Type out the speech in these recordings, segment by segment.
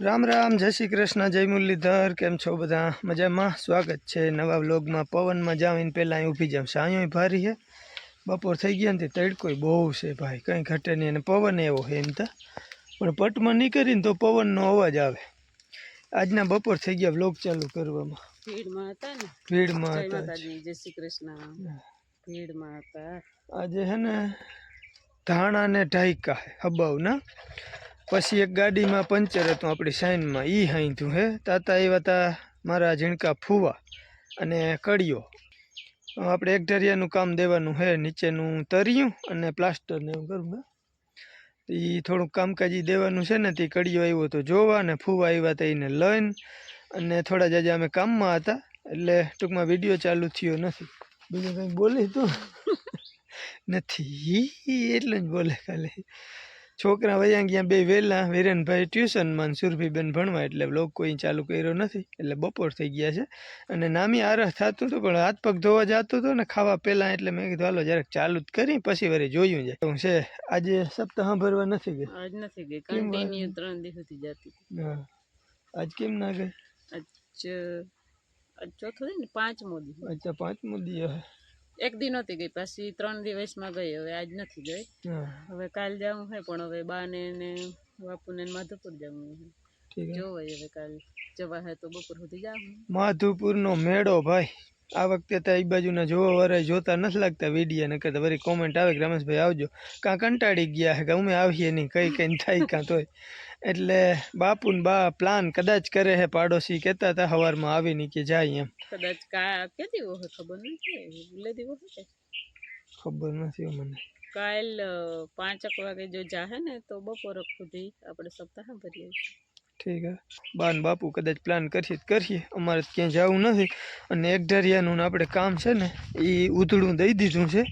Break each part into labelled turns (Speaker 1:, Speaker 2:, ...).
Speaker 1: રામ રામ, જય શ્રી કૃષ્ણ, જય મુરલીધર. કેમ છો બધા? મજામાં? સ્વાગત છે નવા વ્લોગમાં. પવનમાં જાવ એને પહેલાં અહીં ઊભી જાવ. સાંયો ભારી છે, બપોર થઈ ગયા ને તડકોય બહુ છે ભાઈ, કંઈ ઘટે નહીં. અને પવન એવો છે એમ તો, પણ પટમાં નીકળીને તો પવનનો અવાજ આવે. આજના બપોર થઈ ગયા વ્લોગ ચાલુ કરવામાં.
Speaker 2: ભીડમાં હતા ને,
Speaker 1: ભીડમાં
Speaker 2: જય
Speaker 1: હતા.
Speaker 2: માતાજી, જય શ્રી કૃષ્ણ. ભીડમાં હતા
Speaker 1: આજે છે ને ધાણા ને ઢાઈકા હબાવ ના. પછી એક ગાડીમાં પંચર હતું આપણી સાઈનમાં, એ હાઈતું હે. તાતા એવા તા મારા ઝીણકા ફૂવા અને કડિયો. આપણે એક ઢરિયાનું કામ દેવાનું હે, નીચેનું તર્યું અને પ્લાસ્ટર ને એવું કરું. એ થોડુંક કામકાજી દેવાનું છે ને, તે કડિયો આવ્યો તો જોવા, અને ફૂવા આવ્યા હતા એને લઈને. અને થોડા જાજા અમે કામમાં હતા, એટલે ટૂંકમાં વિડીયો ચાલુ થયો નથી. બીજું કંઈ બોલી તું નથી, એટલું જ બોલે ખાલી. છોકરા વયા ગયા બે વહેલા, વિરેનભાઈ ટ્યુશનમાં, સુરભીબેન ભણવા, એટલે વ્લોગ કોઈ ચાલુ કર્યો નથી. એટલે બપોર થઈ ગયા છે અને નામી આરસ થતું હતું, પણ હાથ પગ ધોવા જતું હતું ને ખાવા પહેલાં, એટલે મેં કીધું હાલો જરાક ચાલુ જ કરી, પછી વળી જોયું જાય હું છે. આજે સપ્તાહ ભરવા નથી ગઈ,
Speaker 2: આજ નથી ગઈ, કન્ટિન્યુ 3 દિવસથી જતી.
Speaker 1: હા, આજ કેમ ના ગઈ?
Speaker 2: આજ ચોથો દી ને, પાંચમો દી.
Speaker 1: અચ્છા, પાંચમો દી હે.
Speaker 2: એક દી નહોતી ગઈ, પછી 3 દિવસમાં ગઈ. હવે આજ નથી ગઈ. હવે કાલ જવું છે, પણ હવે બાને ને બાપુને માધુપુર જવું છે. જોવાય હવે કાલ જવા હે તો બપોર સુધી જાવ.
Speaker 1: માધુપુરનો મેળો ભાઈ, આ વખતે તો એ બાજુના જોવા વાળા જોતા નથી લાગતા વિડીયો ને, કરતા વળી કોમેન્ટ આવે કે રમેશભાઈ આવજો. કાં કંટાળી ગયા હે કે અમે આવીએ નહીં, કઈ થાય કાં તોય. એટલે બાપુ ને બા પ્લાન કદાચ કરે હે, પાડોશી કહેતા હતા સવારમાં આવીને કે જાય એમ.
Speaker 2: કદાચ કે દીવો હે, ખબર નથી. ભૂલે દીવો હે,
Speaker 1: ખબર નથી મને.
Speaker 2: કાલ 5 વાગે જો જાહે ને તો બપોર સુધી આપણે સપ્તાહ ભરીએ.
Speaker 1: ઠીક હે, બાન બાપુ કદાચ પ્લાન કરીએ. અમારે ક્યાંય જવું નથી. અને એક ઢરિયાનું આપણે કામ છે ને, એ ઉધડું દઈ દીધું છે.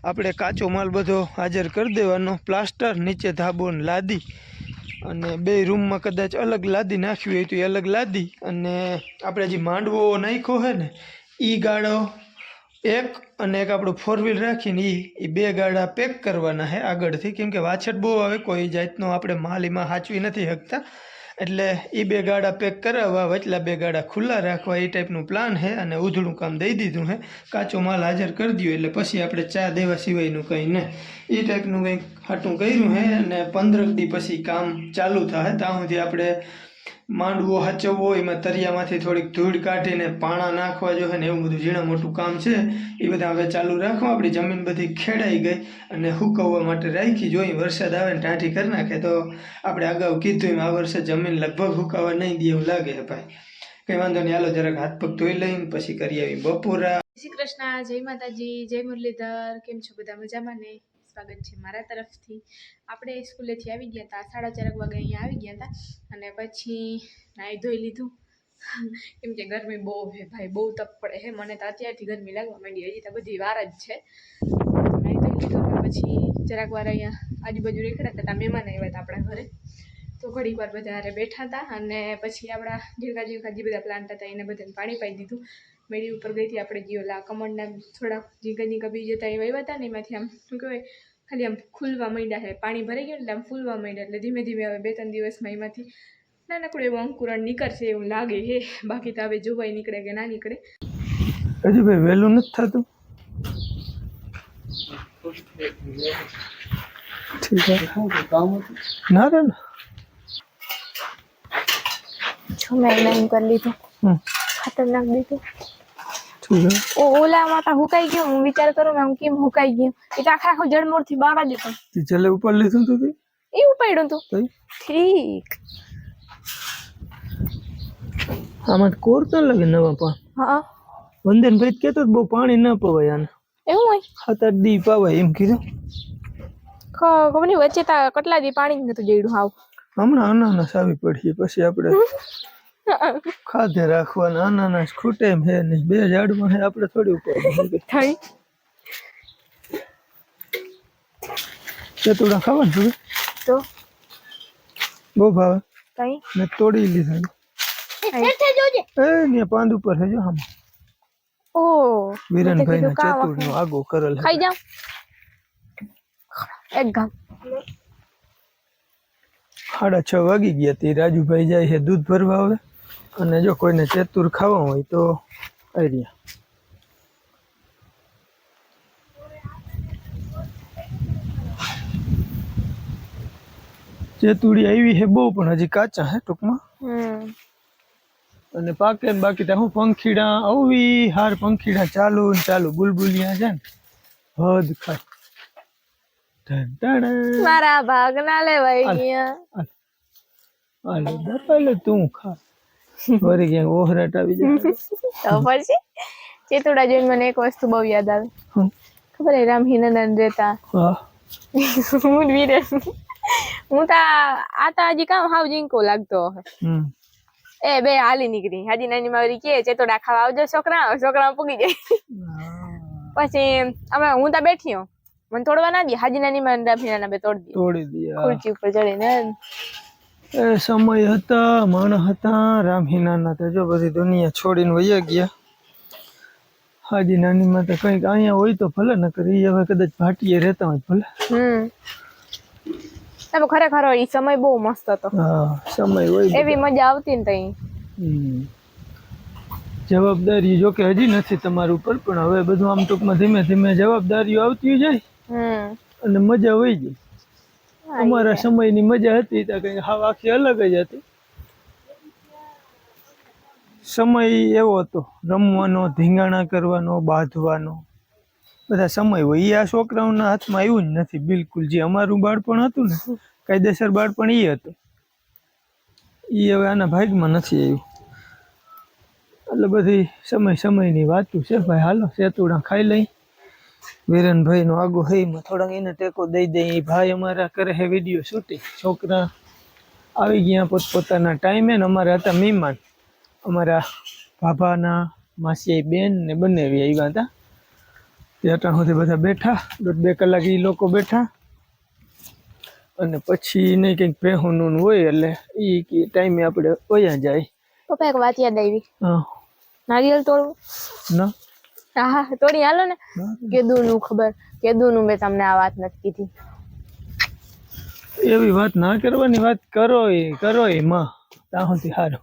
Speaker 1: આપણે કાચો માલ બધો હાજર કરી દેવાનો, પ્લાસ્ટર, નીચે ધાબો ને લાદી, અને બે રૂમમાં કદાચ અલગ લાદી નાખવી હોય તો એ અલગ લાદી. અને આપણે જે માંડવો નાખ્યો છે ને, એ ગાળો એક, અને એક આપણું 4 વ્હીલ રાખીને એ બે ગાડા પેક કરવાના છે આગળથી, કેમ કે વાછટ બહુ આવે, કોઈ જાતનો આપણે માલ એમાં સાચવી નથી શકતા. એટલે એ બે ગાડા પેક કરાવવા, વચલા બે ગાડા ખુલ્લા રાખવા, એ ટાઈપનું પ્લાન છે. અને ઉધડું કામ દઈ દીધું છે, કાચો માલ હાજર કરી દો એટલે પછી આપણે ચા દેવા સિવાયનું કંઈ નહીં. એ ટાઈપનું કંઈક હાટું કર્યું છે. અને 15 દી પછી કામ ચાલુ થાય. ત્યાં સુધી આપણે માંડવો હચવવો, એમાં તરિયામાંથી થોડીક ધૂળ કાઢીને પાણા નાખવા જોઈએ ને, એવું બધું ઝીણા મોટું કામ છે એ બધા હવે ચાલુ રાખવા. આપણી જમીન બધી ખેડાઈ ગઈ અને હુકવવા માટે રાખી. જોઈએ વરસાદ આવે ને ટાઢી કરી નાખે તો આપણે અગાઉ કીધું એમ આ વર્ષે જમીન લગભગ હુકાવા નહીં દે એવું લાગે છે ભાઈ. કંઈ વાંધો નહીં, હાલો જરાક હાથ પગ ધોઈ લઈને પછી કરી આવી બપોરા.
Speaker 3: જય શ્રી કૃષ્ણ, જય માતાજી, જય મુરલીધર. કેમ છો બધા? મજામાં ને? સ્વાગત છે મારા તરફથી. આપણે સ્કૂલેથી આવી ગયા હતા, 4:30 વાગે અહીંયા આવી ગયા હતા. અને પછી નાહી ધોઈ લીધું, કેમ કે ગરમી બહુ છે ભાઈ, બહુ તપ પડે છે. મને તો અત્યારથી ગરમી લાગવા માંડી, હજી તો બધી વાર જ છે. નાહી ધોઈ લીધું અને પછી જરાક વાર અહીંયા આજુબાજુ રેખડા હતા, મહેમાન આવ્યા હતા આપણા ઘરે, તો ઘડીક વાર બધા હારે બેઠા હતા. અને પછી આપણા ઝીણકા જે બધા પ્લાન્ટ હતા એને બધાને પાણી પાઈ દીધું. મેળી ઉપર ગઈ હતી આપણે, જે ઓલા કમળના થોડાક ઝીંકા બીજ હતા એ વાવ્યા હતા ને, એમાંથી આમ શું કહેવાય, ખાલી આમ ફૂલવા માંડ્યા છે. પાણી ભરાઈ ગયું એટલે આમ ફૂલવા માંડ્યા, એટલે ધીમે ધીમે હવે 2-3 દિવસમાં એમાંથી નાનકડું એવું અંકુરણ નીકળશે એવું લાગે છે. બાકી તો હવે જોવાય નીકળે કે ના નીકળે.
Speaker 1: હજી ભાઈ વહેલું નથી થતું. ના રે ના
Speaker 3: મેં કરી લીધું, ખાતર નાખી દીધું. ઓલામાં તો હુકાઈ ગયું. હું વિચાર કરું આમ કેમ હુકાઈ ગયું, એ તો આખા જળમૂળ થી બહાર જ હતું.
Speaker 1: જલે ઉપર લીધું તું
Speaker 3: એ ઉપાડ્યું તું. ઠીક.
Speaker 1: આમાં કોર તો લાગે નવા પણ.
Speaker 3: હા,
Speaker 1: વંદનભાઈ કહેતો બહુ પાણી ના પવાય આને.
Speaker 3: એવું હોય?
Speaker 1: 7-8 દી પવાય એમ કીધું.
Speaker 3: ખબર નહીં, વચ્ચે તા કેટલા દી પાણી નતું જડ્યું. હાવ
Speaker 1: હમણાં અનાનસ આવી પડી, પછી આપણે ખાધે રાખવાના. અનાનસ ખૂટે એમ હે નહીં, 2 ઝાડમાં હે, આપણે થોડી ઉપાડી
Speaker 3: થઈ.
Speaker 1: ચતુડા ખાવાનું છું
Speaker 3: તો
Speaker 1: બહુ ભાવે.
Speaker 3: કઈ
Speaker 1: મેં તોડી લીધા. ને પાંદ ઉપર છે જો આમ.
Speaker 3: ઓ
Speaker 1: વિરનભાઈ ના ચતુર નો આગો કરેલ.
Speaker 3: ખાઈ જાવ એક ગામ.
Speaker 1: 6:30 વાગી ગયા તે રાજુભાઈ જાય છે દૂધ ભરવા આવે અને જો કોઈને ચેતુર ખાવા હોય તો આવી રહ્યા ચેતુડી આવી છે બહુ પણ હજી કાચા હે ટૂંકમાં અને પાકે ને બાકી તો હું પંખીડા આવી હાર પંખીડા ચાલુ ને ચાલુ બુલબુલિયા છે ને હદ ખાય
Speaker 3: મારા ભાગ ના લેવાય ગયા
Speaker 1: હાલો દપાલે તું ખા વરી ક્યાંક ઓહરાટ આવી જાય
Speaker 3: તો પછી ચેતુડા જોઈને મને એક વસ્તુ બહુ યાદ આવે ખબર હે રામ હિનંદન રહેતા
Speaker 1: હા
Speaker 3: હું વીરે હું આ તા હજી કામ હાવ જીંકો લાગતો એ બે હાલી નીકળી હાજી નાની મારી કે ચેતુડા ખાવા આવજો છોકરા પૂગી જાય પછી અમે હું તા બેઠી હું મને તોડવા ના દે હાજી નાની માં રાફીના બે તોડી દે ખુરચી ઉપર ચડીને
Speaker 1: એ સમય હતા માણસ હતા રામહીનાના તો જો બધી દુનિયા છોડીને વયા ગયા હાજી નાની માં તો કંઈક અહીંયા હોય તો ભલે ન કરી હવે કદાચ ભાટીએ રહેતા હોય ભલે
Speaker 3: ખરેખર એ સમય બહુ મસ્ત હતો
Speaker 1: હા સમય હોય
Speaker 3: એવી મજા આવતી ને તઈ
Speaker 1: જવાબદારી જો કે હજી નથી તમારા ઉપર પણ હવે બધું આમ ટૂંકમાં ધીમે ધીમે જવાબદારીઓ આવતી જાય અને મજા વહી જાય અમારા સમયની મજા હતી ત્યાં કઈ હાવ આખી અલગ જ હતી સમય એવો હતો રમવાનો ધીંગાણા કરવાનો બાંધવાનો બધા સમય હોય એ આ છોકરાઓના હાથમાં આવ્યું જ નથી બિલકુલ જે અમારું બાળપણ હતું ને કાયદેસર બાળપણ એ હતું એ હવે આના ભાગમાં નથી આવ્યું એટલે બધી સમયની વાતું છે ભાઈ હાલો સેતુડા ખાઈ લઈ વિરેનભાઈ નો આગો હે થોડાક એને ટેકો દઈ દે ભાઈ અમારા કરે હે વિડીયો શૂટિંગ છોકરા આવી ગયા પોતપોતાના ટાઈમે ને અમારે હતા મહેમાન અમારા ભાભાના માસી બેન ને બંને આવ્યા હતા તે અટાણ સુધી બધા બેઠા 1.5 કલાક એ લોકો બેઠા અને પછી એને કંઈક પહેવાનું હોય એટલે એ ટાઈમે આપણે વયા જાય
Speaker 3: પપ્પા એક વાત યાદ આવી
Speaker 1: હા
Speaker 3: નારિયેલ તોડવું
Speaker 1: ના
Speaker 3: હા તોડી હાલો ને કેદુનું ખબર કેદુનું મેં તમને આ વાત નથી કીધી
Speaker 1: એવી વાત ના કરવાની વાત કરો એ માં ત્યાં સુધી સારું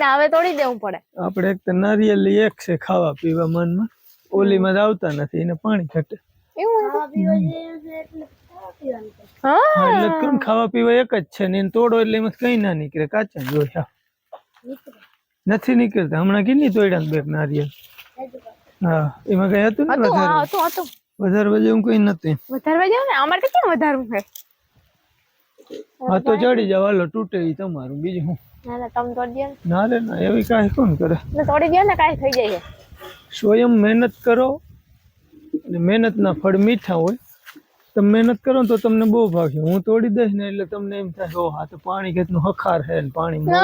Speaker 3: ના હવે તોડી દેવું પડે
Speaker 1: આપણે એક તો નારિયેલ એક છે ખાવા પીવા મનમાં ઓલીમાં જ આવતા નથી એને પાણી ઘટે એટલે કેમ ખાવા પીવા એક જ છે ને એને તોડો એટલે એમાં કઈ ના નીકળે કાચા જોયા નથી નીકળતા હમણાં કેટલી તોડ્યા બે નારિયેલ હા એમાં કઈ હતું ને વધારે જેવું કઈ નથી
Speaker 3: વધારવા જાવ ને અમારે તો ક્યાં વધારવું છે
Speaker 1: હા તો ચડી જાવ હાલો તૂટે ઈ તમારું બીજું હું
Speaker 3: ના તમે તોડી દો
Speaker 1: ના રે ના એવી કાંઈ કોણ કરે
Speaker 3: તોડી દો ને કાંઈ થઈ જાય
Speaker 1: સ્વયં મહેનત કરો અને મહેનતના ફળ મીઠા હોય તમે મહેનત કરો તો તમને બહુ ભાવશે હું તોડી દઈશ ને એટલે તમને એમ થાય ઓ હા તો પાણી કેટલું હખાર છે ને પાણી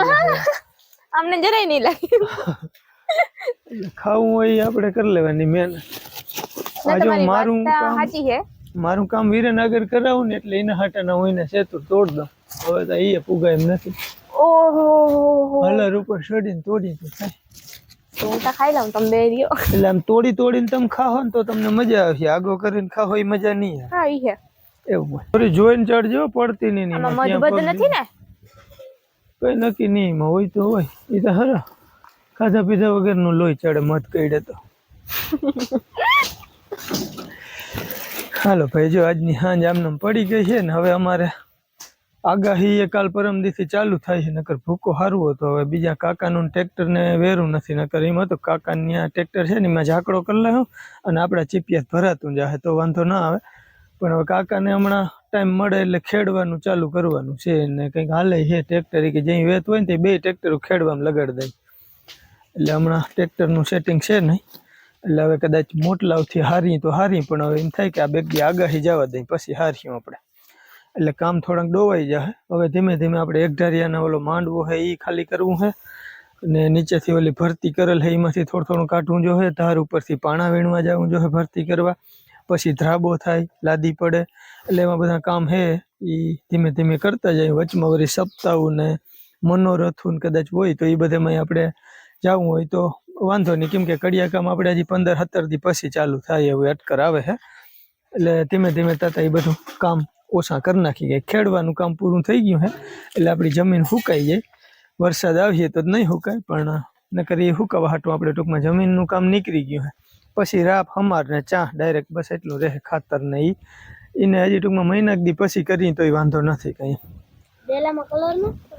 Speaker 3: અમને જરાય નહીં લાગે
Speaker 1: ખાવું હોય આપણે કરી લેવાની મહેનત આજે મારું કામ વિરેનગર કરાવું ને એટલે એના હાટાના હોય ને સેતુર તોડ દઉં હવે તો એ પુગાય એમ નથી હલર ઉપર ચડીને તોડી તો થાય
Speaker 3: હું તો ખાઈ લઉં તમે બે રહ્યો
Speaker 1: એટલે આમ તોડીને તમે ખાઓ ને તો તમને મજા આવશે આગો કરીને ખાઓ એ મજા નહીં આવે
Speaker 3: હા ઈ છે
Speaker 1: એવું થોડી જોઈને ચડજો પડતી નહીં
Speaker 3: મધુબધ નથી ને
Speaker 1: કઈ નક્કી નહીં એમાં હોય તો હોય એ તો હરા ખાધા પીધા વગરનું લોહી ચડે મધ કઈડે તો હાલો ભાઈ જો આજની સાંજ આમને પડી ગઈ છે ને હવે અમારે આગાહી એ કાલ પરમદીથી ચાલુ થાય છે નકર ભૂકો હારવો હતો હવે બીજા કાકાનું ટ્રેક્ટર ને વેરું નથી નકર એમાં તો કાકાની ત્યાં ટ્રેક્ટર છે ને એમાં ઝાકડો કરી લાવ્યો અને આપણા ચીપિયા ભરાતું જાય તો વાંધો ના આવે પણ હવે કાકાને હમણાં ટાઈમ મળે એટલે ખેડવાનું ચાલુ કરવાનું છે ને કંઈક હાલે છે ટ્રેક્ટર કે જ્યાં વેત હોય ને તે બે ટ્રેક્ટરો ખેડવામાં લગાડી દઈ એટલે હમણાં ટ્રેક્ટરનું સેટિંગ છે નહીં એટલે હવે કદાચ મોટલાવથી હારી તો હારી પણ હવે એમ થાય કે આ બેગી આગાહી જવા દઈ પછી હાર્યું આપણે એટલે કામ થોડાક ડોવાઈ જાય હવે ધીમે ધીમે આપણે એક ધારિયાના ઓલો માંડવો છે એ ખાલી કરવું છે અને નીચેથી ઓલી ભરતી કરેલ છે એમાંથી થોડું કાઢવું જોઈએ ધાર ઉપરથી પાણા વીણવા જવું જોઈએ ભરતી કરવા પછી ધ્રાબો થાય લાદી પડે એટલે એમાં બધા કામ છે એ ધીમે ધીમે કરતા જાય વચમાં વળી સપ્તાહું ને મનોરથું કદાચ હોય તો એ બધામાં આપણે જવું હોય તો વાંધો નહીં કેમ કે કડિયા કામ આપણે હજી 15-17 દી પછી ચાલુ થાય એવું અટકર આવે છે એટલે ધીમે ધીમે થતા એ બધું કામ ઓછા કરી નાખી ગયા. ખેડવાનું કામ પૂરું થઈ ગયું હે એટલે આપણી જમીન સુકાઈ જાય. વરસાદ આવીએ તો જ નહીં સુકાય, પણ નકર એ સુકાવા હાટું આપણે ટૂંકમાં જમીનનું કામ નીકળી ગયું હે. પછી રાપ હમાર ને ચા ડાયરેક્ટ બસ એટલું રહે. ખાતર ને એને હજી ટૂંકમાં મહિના દી પછી કરીએ તોય વાંધો નથી કંઈ.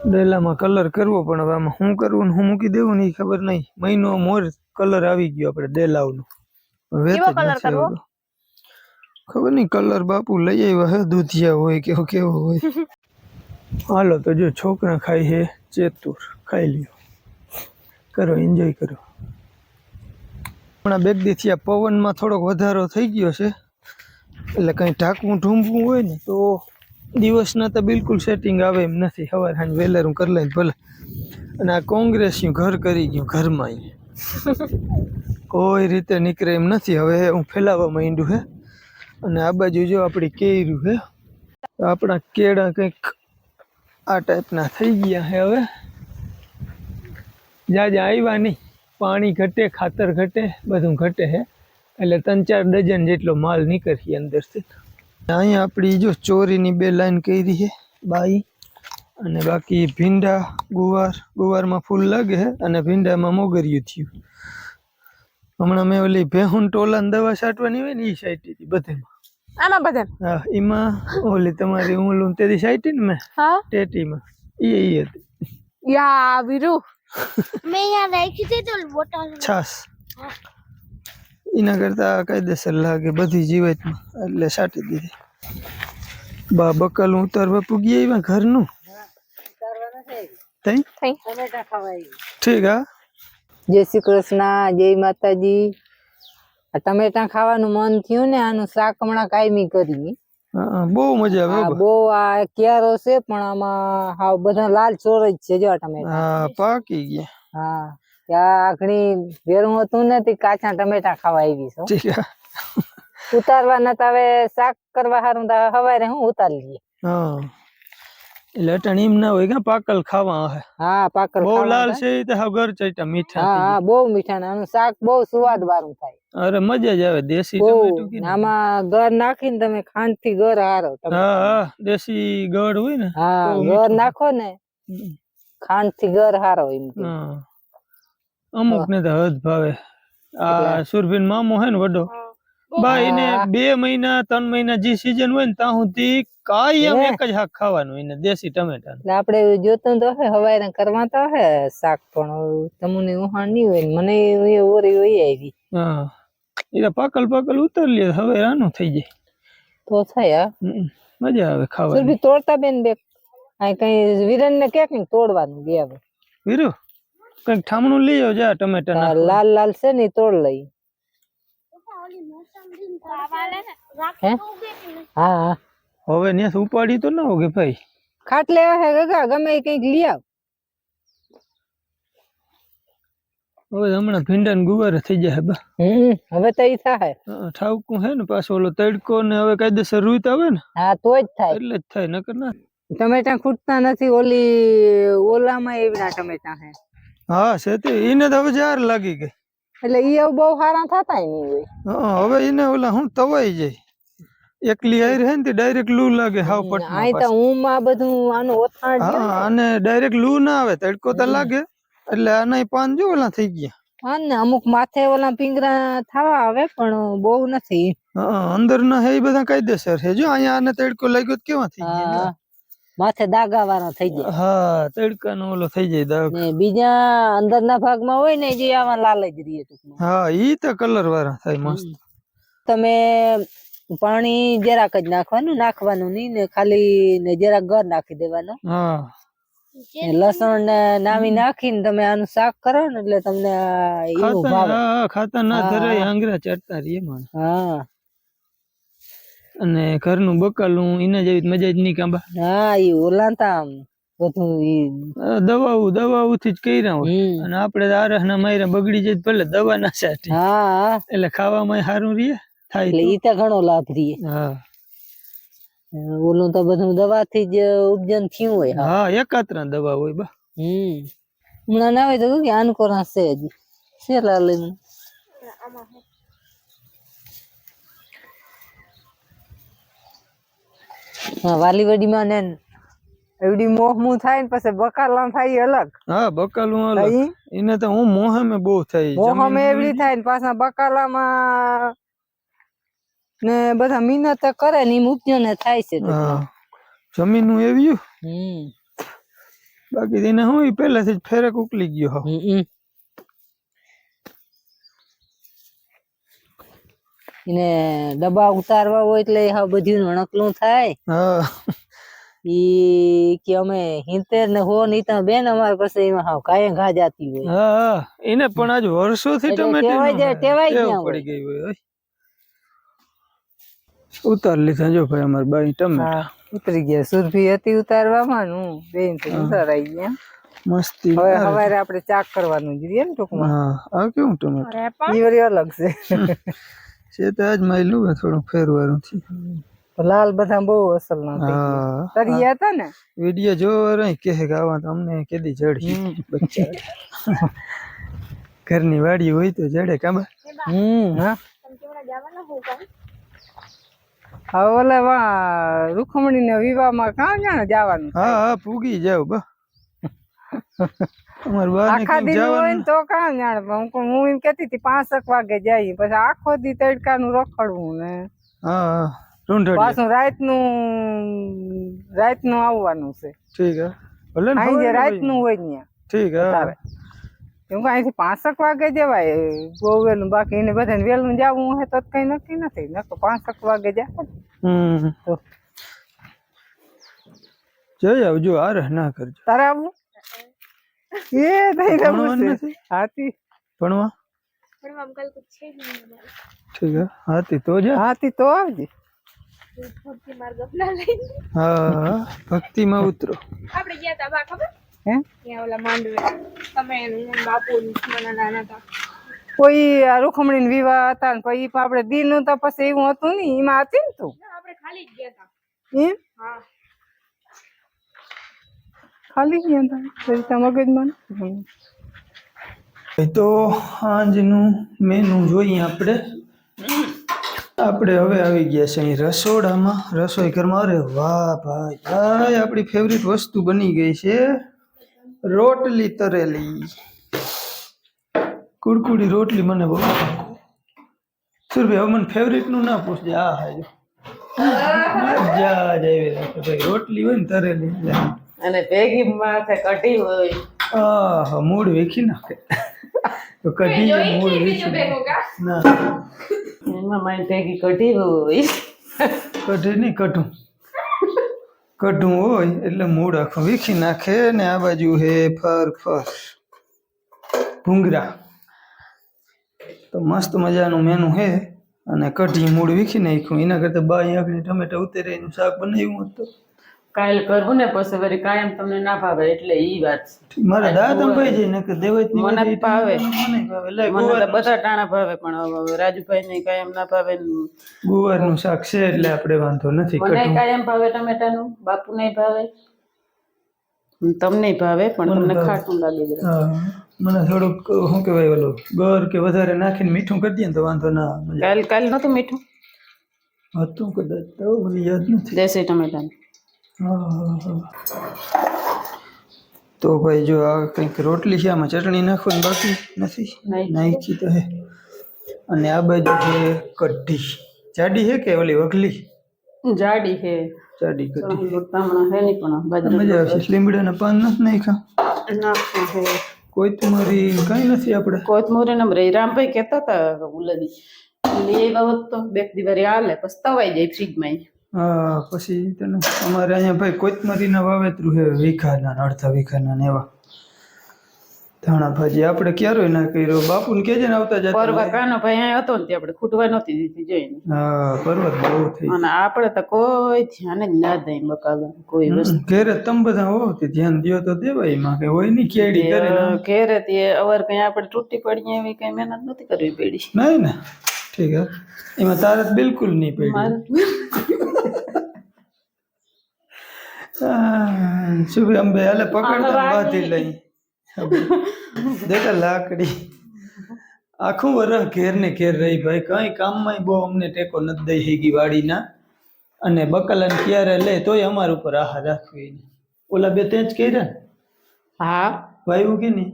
Speaker 1: ડેલામાં કલર કરવો, પણ હવે આમાં શું કરવું ને શું મૂકી દેવું ને એ ખબર નહીં. મહિનો મોર કલર આવી ગયો આપણે ડેલાવનો. ખબર નહીં કલર બાપુ લઈ આવ્યા હે, દૂધિયા હોય કેવો કેવો હોય. હાલો તો જો છોકરા ખાઈ હે ચેતુર, ખાઈ લ્યો, કરો એન્જોય કરો. હમણાં બે દીથી આ પવનમાં થોડોક વધારો થઈ ગયો છે એટલે કંઈ ઢાંકવું ઢૂંબવું હોય ને તો દિવસના તો બિલકુલ સેટિંગ આવે એમ નથી. સવાર સાંજ વહેલારું કરી લઈને ભલે. અને આ કોંગ્રેસનું ઘર કરી ગયું ઘરમાં, કોઈ રીતે નીકળે એમ નથી. હવે હું ફેલાવા માંડ્યું હે. અને આ બાજુ જો આપણી કેર્યું હે, આપણા કેળા કંઈક આ ટાઈપના થઈ ગયા હે. હવે જ્યાં આવ્યા નહીં, પાણી ઘટે, ખાતર ઘટે, બધું ઘટે હે એટલે 3-4 ડઝન જેટલો માલ નીકળીએ અંદરથી. અહીંયા આપણી જો ચોરીની 2 લાઈન કરી છે બાઈ, અને બાકી ભીંડા, ગુવારમાં ફૂલ લાગે છે અને ભીંડામાં મોગરિયું થયું. હમણાં મેં ઓલી ભેહુન ટોલાની દવા છાંટવાની હોય ને એ છાંટી હતી બધેમાં.
Speaker 3: આમાં બધા
Speaker 1: હા, એમાં ઓલી તમારી ઓલું તેદી છાંટી ને મેં ટેટીમાં એ હતી.
Speaker 3: યા વીરુ
Speaker 4: મેં यहाँ રાખી હતી તો બોટલ
Speaker 1: છાસ એના કરતા કાયદેસર લાગે બધી જીવાતમાં એટલે છાંટી દીધી. બા બકલ ઉતારવા પૂગી આવ્યા ઘરનું. ઠીક. હા,
Speaker 5: જય શ્રી કૃષ્ણ, જય માતાજી. ટમેટા ખાવાનું મન થયું ને, આનું શાક હમણાં કાયમી કરી.
Speaker 1: બહુ મજા આવે.
Speaker 5: બહુ આ ક્યારો છે પણ આમાં હાવ બધા લાલ ચોર જ છે જો ટમેટા.
Speaker 1: હા, પાકી ગયા.
Speaker 5: હા, ત્યાં આખણી વેરું હતું નથી, કાચા ટમેટા ખાવા આવી છો. ઉતારવા નતા, હવે શાક કરવા સારું હવારે હું ઉતારી લઈએ.
Speaker 1: હા, એટલે અટાણ એમ ના હોય કે પાકલ ખાવા હે.
Speaker 5: હા, પાકલ
Speaker 1: બહુ લાલ છે તો હાવ ઘર ચાટા મીઠા.
Speaker 5: હા, બહુ મીઠા ને આનું શાક બહુ સ્વાદ વાળું થાય.
Speaker 1: અરે મજા જ આવે. દેશી ટમેટું કે
Speaker 5: આમાં ગળ નાખીને તમે ખાંડ થી ગળ હારો.
Speaker 1: હા, દેશી ગળ હોય ને.
Speaker 5: હા, ગળ નાખો ને ખાંડ થી ગળ હારો એમ.
Speaker 1: અમુક ને તો હદ ભાવે. આ સુરભીન મામો હે ને વડો, બા એને 2 મહિના 3 મહિના જે સીઝન હોય ને ત્યાં સુધી કાયમ એક જ શાક ખાવાનું એને, દેશી ટમેટા.
Speaker 5: એટલે આપડે જોતું તો હે હવારે કરવા તો હે શાક, પણ તમને ઉહાણ નહીં હોય મને ઓરી હોય આવી.
Speaker 1: હા, એ પાકલ ઉતાર લે હવે આનું થઈ જાય
Speaker 5: તો થાય.
Speaker 1: મજા આવે ખાવાની.
Speaker 5: સુરભી તોડતા બેન બે આ કઈ વિરન ને કે તોડવાનું બે હવે
Speaker 1: વીરુ કઈક ઠામણું લઈ આવ જા. ટમેટા
Speaker 5: લાલ લાલ છે ને તોડ લઈ. હા,
Speaker 1: હવે ને ઉપાડી તો ના હોગે ભાઈ.
Speaker 5: ખાટલે હે ગગા ગમે કઈક લઈ આવ.
Speaker 1: હવે હમણાં ભીંડા ને ગુવાર થઈ જાય બા.
Speaker 5: હવે તો ઈ થાય.
Speaker 1: ઠાવકું હે ને પાછો ઓલો તડકો ને હવે કાયદેસર રૂત આવે ને.
Speaker 5: હા, તો જ થાય.
Speaker 1: એટલે જ થાય, નકર ના.
Speaker 5: ટમેટા ખૂટતા નથી. ઓલી ઓલામાં એવડા ટમેટા હે.
Speaker 1: હા, છે તે એને તો હવે જાર લાગી ગઈ
Speaker 5: એટલે ઈ બહુ સારા થતા નહીં હોય.
Speaker 1: હવે એને ઓલા હું તવાઈ જાય. એકલી આઈ રહે ને તે ડાયરેક્ટ લૂ લાગે હાવ પટમાં.
Speaker 5: આ તો હું માં બધું આનું ઓથાણ.
Speaker 1: હા, અને ડાયરેક્ટ લૂ ના આવે, તડકો તો લાગે એટલે આના પાન જો ઓલા થઈ ગયા.
Speaker 5: હા ને, અમુક માથે ઓલા પિંગરા થવા આવે પણ બહુ નથી.
Speaker 1: અંદર ના હે બધા કાયદેસર છે. જો અહીંયા આને તડકો લાગ્યો કેવા થઈ ગયા,
Speaker 5: માથે દાગા વાળા થઈ જાય.
Speaker 1: હા, તડકા નો ઓલો થઈ જાય દાગ.
Speaker 5: ને બીજા અંદર ના ભાગમાં હોય ને જે આમાં લાલ જ રહે ટૂંકમાં.
Speaker 1: હા, ઈ તો કલર વાળા થાય મસ્ત.
Speaker 5: તમે પાણી જરાક જ નાખવાનું નહીં ને ખાલી ને જરાક ગર નાખી દેવાનું.
Speaker 1: હા,
Speaker 5: લસણ ને નામી નાખીને તમે આનું શાક કરો ને એટલે તમને એવું ભાવે.
Speaker 1: ખાતા ના ધરાય, આંગળા ચડતા રહીએ માણ.
Speaker 5: હા,
Speaker 1: અને ઘરનું બકાલું એના જેવી મજા જ નહીં કાંબા.
Speaker 5: હા, ઈ ઓલાતા બધું
Speaker 1: દવાઓ થી જ કર્યા હોય. અને આપડે આરહ ના માયરા બગડી જાય ભલે દવા ના છાંટી.
Speaker 5: હા,
Speaker 1: એટલે ખાવામાં સારું રહે થાય.
Speaker 5: એટલે ઈ તો ઘણો લાભ રહે.
Speaker 1: હા,
Speaker 5: ઓલું તો બધું દવા થી જ ઉપજન થયું હોય.
Speaker 1: હા, એકાત્ર દવા હોય બા.
Speaker 5: હમણાં ના હોય તો કે આનકોરા છે હજી છે લાલ. હા વાલીવાડીમાં ને એવડી મોહમું થાય ને પછી બકાલા થાય ઈ અલગ.
Speaker 1: હા બકાલું અલગ.
Speaker 5: અહીં
Speaker 1: એને તો હું મોહમે બહુ થાય.
Speaker 5: મોહમે એવડી થાય ને પાછા બકાલામાં ને બધા મહેનત કરે ને ઈ ઉપજો ને થાય છે.
Speaker 1: હા જમીનનું એવ્યું. બાકી એને હું ઈ પહેલાથી જ ફેરક ઉકલી ગયો.
Speaker 5: એને ડબ્બા ઉતારવા હોય એટલે હા બધું વણકલું થાય.
Speaker 1: હા
Speaker 5: ઈ કે અમે 70 ને 100 ની તો બેન અમાર પાસે એમાં હાવ કાંઈ ઘા જાતી હોય.
Speaker 1: હા એને પણ આજ વર્ષોથી ટમેટા
Speaker 5: ટેવાઈ ગયા
Speaker 1: પડી ગઈ હોય. ઉતાર લીધા જો ભાઈ અમાર બાઈ ટમેટા
Speaker 5: ઉતરી ગયા. સુરભી હતી ઉતારવામાં હું બેન તો ઉતારાઈ ગયા મસ્તી. હવે સવારે આપણે ચાક કરવાનું જોઈએ ને ટૂંકમાં.
Speaker 1: હા આ કેવું ટમેટા
Speaker 5: ઈ વળી અલગ છે.
Speaker 1: છે તો આજ માયલું થોડું ફેરવાનું છે.
Speaker 5: લાલ બધા બહુ અસલ ના થઈ ગયા. તરિયા હતા ને
Speaker 1: વિડિયો જોવો રહી કે ગાવા તો અમને કેદી જડી બચ્ચા. ઘરની વાડી હોય તો જડે કાબા.
Speaker 5: હા હા ઓલે વા રૂખમણી ને વિવાહમાં કાં જાણે જવાનું.
Speaker 1: હા હા પૂગી જાવ બા. અમાર બાર
Speaker 5: આખા દી હોય ને તો કાં જાણે. હું એમ કેતી હતી 5 વાગે જઈએ પછી આખો દી તડકાનું રખડવું ને. હા પાછું રાતનું આવવાનું છે.
Speaker 1: ઠીક હે ભલે ને
Speaker 5: અહીં જે રાતનું હોય ત્યાં.
Speaker 1: ઠીક હે
Speaker 5: કેમ કે અહીંથી 5 વાગે જવાય બહુ વહેલું. બાકી એને બધાને વહેલું જવું હોય તો કઈ નક્કી નથી. નકર 5 વાગે જાય. તો
Speaker 1: જઈ આવજો. આરે ના કરજો.
Speaker 5: તારે આવું એ થઈ રહ્યું છે. હાથી
Speaker 1: ભણવા ઠીક હે હાથી તો જા.
Speaker 5: હાથી તો આવજે.
Speaker 1: હા ભક્તિમાં ઉતરો.
Speaker 3: આપણે ગયા તા બા ખબર
Speaker 5: હે
Speaker 3: ત્યાં ઓલા માંડવે તમે બાપુ નાના હતા.
Speaker 5: કોઈ રૂખમણી ને વિવાહ હતા ને પછી આપણે દીનું તો પછી એવું હતું ને એમાં હતી ને તું.
Speaker 3: આપણે ખાલી જ ગયા તા.
Speaker 5: એમ
Speaker 3: હા
Speaker 5: ખાલી ગયા હતા મગજમાં.
Speaker 1: તો આજનું મેનુ જોઈએ આપણે. હવે આવી ગયા છે અહીં રસોડામાં. રસોઈ ઘરમાં. અરે વાહ ભાઈ ભાઈ આપણી ફેવરિટ વસ્તુ બની ગઈ છે. રોટલી તરેલી કુડકુડી રોટલી મને બહુ. સુરભી હવે મને ફેવરિટ નું ના પૂછજે. આ હાજો મજા જ આવી રાખે ભાઈ. રોટલી હોય ને તરેલી
Speaker 2: અને ભેગી માથે કઢી હોય.
Speaker 1: હા મૂળ વેખી નાખે. તો કઢી મૂળ વેખી ના
Speaker 2: એમાં મારી ભેગી કઢી હોય.
Speaker 1: કઢી નહીં કઢું હોય એટલે મૂળ આખું વીખી નાખે. ને આ બાજુ હે ફર ભૂંગરા. તો મસ્ત મજાનું મેનુ હે. અને કઢી મૂળ વીખી નાખ્યું. એના કરતા બાઈ આંખની ટમેટા ઉતરેનું શાક બનાવ્યું હતું.
Speaker 2: કાલ કરવું ને પછી વળી કાયમ તમને ના ભાવે એટલે ઈ વાત છે.
Speaker 1: મારા દાદા ભાઈ છે ને કે દેવાય
Speaker 2: મને ભાવે. મને તો
Speaker 1: મને
Speaker 2: બધા ટાણા ભાવે પણ રાજુભાઈ ને કાયમ ના ભાવે.
Speaker 1: ગુવારનું શાક છે એટલે આપણે વાંધો નથી.
Speaker 2: મને કાયમ ભાવે ટમેટાનું. બાપુ ને ભાવે તમને ભાવે પણ તમને ખાટું લાગે.
Speaker 1: મને થોડુંક શું કહેવાય ઓલું ગર કે વધારે નાખીને મીઠું કરી દઈએ તો વાંધો ના આવે.
Speaker 2: કાલ નતું મીઠું
Speaker 1: હતું કદાચ તો મને યાદ નથી.
Speaker 2: દેશી ટમેટાનું.
Speaker 1: તો ભાઈ જો આ કંઈક રોટલી છે. આમાં ચટણી નાખવાની બાકી નથી. નાખી તો હે. અને આ બાજુ છે કઢી. જાડી હે કે ઓલી વઘલી?
Speaker 2: જાડી હે.
Speaker 1: જાડી કઢી
Speaker 2: હમણાં હે નહીં પણ
Speaker 1: મજા આવશે. લીમડાના પાન નથી નાખ્યા. કોથમરી કઈ નથી આપણે.
Speaker 2: કોથમરી ને રામભાઈ કહેતા હતા ઉલદી એ બાબત તો 2 દિવસ હાલે પછી તવાઈ જાય ફ્રીજમાં.
Speaker 1: હા પછી તને અમારે અહીંયા ભાઈ કોથમરીના વાવેતરું છે. વીઘાના અડધા વીઘાના ને એવા ધાણા ભાજી આપણે ક્યારેય ના કર્યો. બાપુને કેજે ને આવતા જતા.
Speaker 2: પરવા કાનો ભાઈ અહીંયા હતો ને તે આપણે ખૂટવા નહોતી દીધી જોઈને.
Speaker 1: હા પર્વત બહુ થઈ.
Speaker 2: અને આપણે તો કોઈ ધ્યાન જ ના દઈ બકાલા કોઈ વસ્તુ.
Speaker 1: ઘેરે તમે બધા હો તે ધ્યાન દ્યો તો દેવાય. એમાં કે હોય નહીં કેડી કરે
Speaker 2: ઘેરે તે અવાર કઈ આપણે તૂટી પડી એવી કઈ મહેનત નથી કરવી પડી.
Speaker 1: નહીં ને ઠીક હે. એમાં તારે બિલકુલ નહીં પડી. શું અંબે હાલે પકડતા બાંધી લઈ દેખા લાકડી. આખું વરસ ઘેર ને ઘેર રહી ભાઈ. કઈ કામમાં બહુ અમને ટેકો નથી દઈ હેગી વાડીના. અને બકાલાને ક્યારે લે તોય અમારા ઉપર આહાર રાખવી નહીં. ઓલા બે તે જ કર્યા ને
Speaker 2: હા
Speaker 1: વાયુ કે નહીં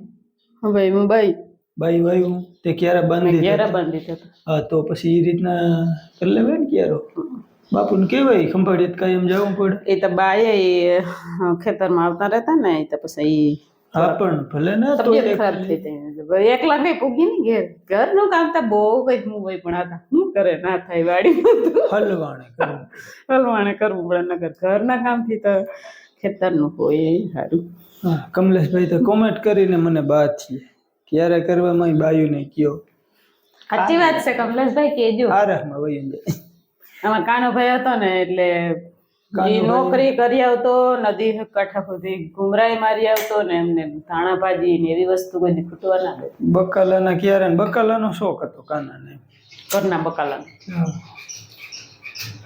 Speaker 2: ભાઈ હું ભાઈ
Speaker 1: બાઈ વાયુ તે ક્યારે બાંધી
Speaker 2: ઘેરા બાંધી દીધો
Speaker 1: હા તો પછી એ રીતના કરી લેવાય ને ક્યારો બાપુને કેવાય ખંભાળિયે કાયમ જવું પડે
Speaker 2: એ તો બાએ ખેતરમાં આવતા રહેતા ને એ તો પછી
Speaker 1: હા પણ ભલે ના તો
Speaker 2: તબિયત ખરાબ થઈ જાય એકલા કઈ પૂગી નહીં ઘેર ઘરનું કામ તો બહુ કઈ હું હોય પણ આ શું કરે ના થાય વાડી
Speaker 1: હલવાણે કરવું
Speaker 2: હલવાણે કરવું પડે નગર ઘરના કામથી તો ખેતરનું હોય એ સારું
Speaker 1: હા કમલેશભાઈ તો કોમેન્ટ કરીને મને બાત છે ક્યારે કરવામાં બાયુ ને કયો
Speaker 2: સાચી વાત છે કમલેશભાઈ કેજો
Speaker 1: આરામમાં વહી જાય
Speaker 2: આમાં કાનોભાઈ હતો ને એટલે એ નોકરી કરી આવતો નદી કાંઠા સુધી ઘુમરાઈ મારી આવતો ને એમને ધાણા ભાજી ને એવી વસ્તુ કોઈ ખૂટવા ના દે
Speaker 1: બકાલાના ક્યારે ને બકાલાનો શોખ હતો કાનાને
Speaker 2: ઘરના બકાલા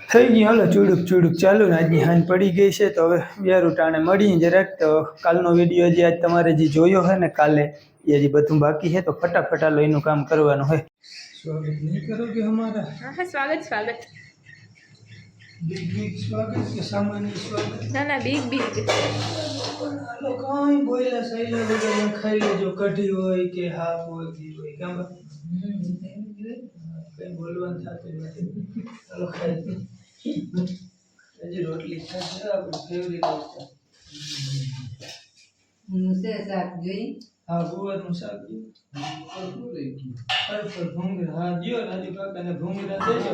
Speaker 1: થઈ ગયું હાલો ચૂડુક ચાલુ ને આજની હાન પડી ગઈ છે તો હવે વ્યારું ટાણે મળીએ જરાક તો કાલનો વિડીયો હજી આજ તમારે જે જોયો હોય ને કાલે એ હજી બધું બાકી છે તો ફટાફટ હાલો એનું કામ કરવાનું હોય સ્વાગત નહીં કરોગે હમારા
Speaker 3: હા સ્વાગત
Speaker 1: બિગ સ્વાગત કે સામાન્ય સ્વાગત
Speaker 3: ના બિગ
Speaker 1: હાલો કાંઈ બોલ્યા સહેલા વગર ખાઈ લેજો કઢી હોય કે હાફ હોય ઘી હોય કામ કઈ બોલવાનું થતું નથી ચાલો ખાઈ હજી રોટલી ખાશે આપણું ફેવરેટ વસ્તુ હા ગુવારનું શાક ભૂંગળા હા દિયો રાજુ કાકાને ભૂંગળા દેજો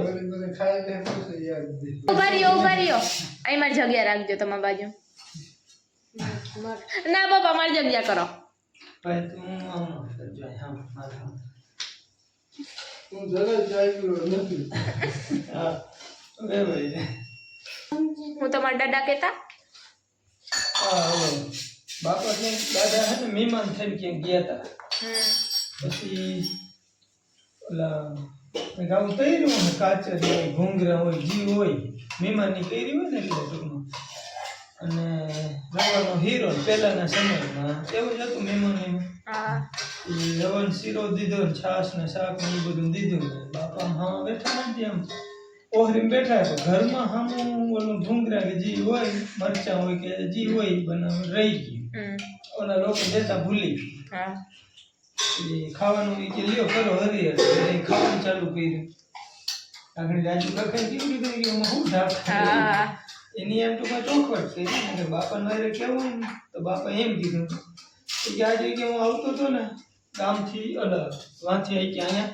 Speaker 3: ઉભા રહ્યો અહીં મારી જગ્યા રાખજો તમારી બાજુ ના બાપા મારી જગ્યા કરો
Speaker 1: ભાઈ તું આમ કરજો હા મારા હા હવે ભાઈ
Speaker 3: હું તમારા દાદા કહેતા
Speaker 1: હા હવે બાપા ને દાદા હે ને મહેમાન થઈને ક્યાંક ગયા હતા પછી ઓલા ગાઉ તૈર્યું ને કાચર હોય ઘૂંઘરા હોય જી હોય મહેમાનની કરી હોય ને એટલે ટૂંકમાં અને રવાનો હીરો પહેલાના સમયમાં એવું જ હતું મહેમાનીમાં એ રવણ શીરો દીધો ને છાશ ને શાક ને એ બધું દીધું બાપા હા બેઠા નથી આમ ઓહરીમાં બેઠા તો ઘરમાં હામું ઓલું ઘૂંઘરા કે જી હોય મરચાં હોય કે જી હોય એ બનાવ રહી ગયું ઓલા લોકો દેતા ભૂલી એ ખાવાનું એ કે લ્યો કરો હરી એટલે એ ખાવાનું ચાલુ કર્યું આગળ રાજુ કાકાએ કેવું કીધું કે હું ઢાક એની એમ તો કોઈ ચોખવટ કરી કે બાપાને મારે કેવું ને તો બાપા એમ કીધું કે આજે કે હું આવતો હતો ને ગામથી અલગ વાંથી આવી કે અહીંયા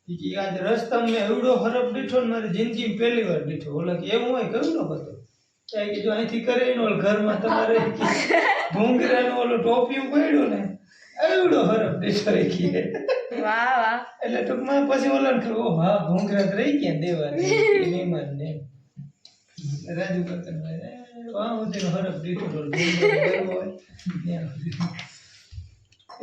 Speaker 1: કે આજ રસ્તામાં મેં એવડો હરફ દીઠો ને મારી જિંદગીમાં પહેલી વાર દીઠો ઓલા કે એવું હોય કયું ન હતો કે જો અહીંથી કરે ને ઓલ ઘરમાં તમારે ઘૂંઘરાનો ઓલો ટોપિયું પડ્યું ને એવડો હરફ દીઠો રાખીએ
Speaker 3: વાહ
Speaker 1: એટલે ટૂંકમાં પછી ઓલા ને ઓ હા ઘૂંઘરા તો રહી ગયા દેવાની મહેમાન ને રાજુ કાકા વાહ ઉધીનો હરફ દીઠો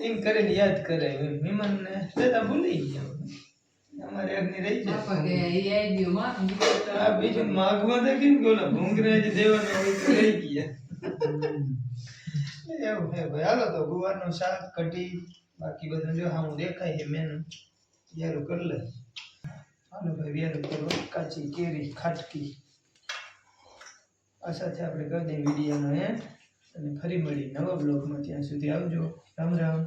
Speaker 1: એમ કરીને યાદ કરે મહેમાન ને દેતા ભૂલી ગયા અમારે અગ્નિ રહી જાય આ બીજું માગવા દે કેમ કે ઓલા ઘૂંઘરા જે દેવાના હોય તો રહી ગયા એવું હે ભાઈ હાલો તો ગુવારનું શાક કઢી બાકી બધું જો હા હું દેખાય છે મેનુ યારું કરી લે હાલો ભાઈ યારું કરો કાચી કેરી ખાટકી આ સાથે આપણે કરી દઈએ વિડીયોનો એન્ડ અને ફરી મળી નવા બ્લોગમાં ત્યાં સુધી આવજો રામ રામ